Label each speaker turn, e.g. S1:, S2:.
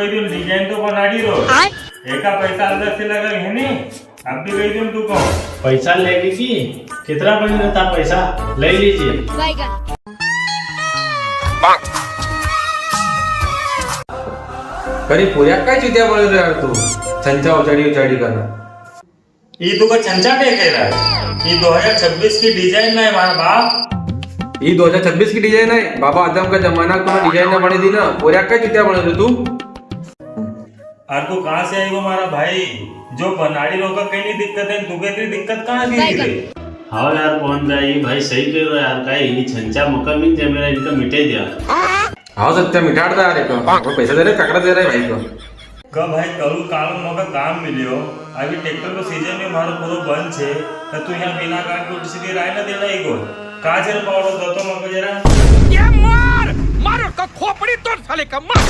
S1: कही दूं डिजाइन तो बनाड़ी रो एका पैसा अलग से लगा है नहीं अब भी कही दूं तू कहो
S2: पैसा ले लीजिए कितना बन रहता पैसा ले लीजिए
S3: करी पुऱ्या काय चित्या बोल रे यार तू छंचा उचाड़ी करना
S1: ये तू का चंचा क्या कह रहा है ये 2026 की डिजाइन है हमारा बाप
S3: ये 2026 की डिजाइन है बाबा आदम का जमाना को डिजाइन ना बने दी ना पुऱ्या काय चित्या बोल रे तू
S1: और तू कहाँ से आई वो हमारा भाई जो बनाड़ी लोग का कहीं नहीं दिक्कत है तू कहती दिक्कत कहाँ की रे
S2: हाँ यार पहुंच जाए भाई सही कह रहा यार का ये छंचा मौका मिल जाए मेरा इनका मिटे दिया
S3: हाँ सत्या मिटाड़ता यार को पैसा दे रहे काकड़ा दे रहे भाई को
S1: कब भाई कल काल मौका काम मिलियो अभी ट्रैक्टर को सीजन में मारो पूरा बंद छे तो तू यहाँ बिना काट के उल्टी सीधी राय ना देना ही को का जरा पावड़ो दो तो मौका जरा
S4: ये मार मारो का खोपड़ी तोड़ साले का मार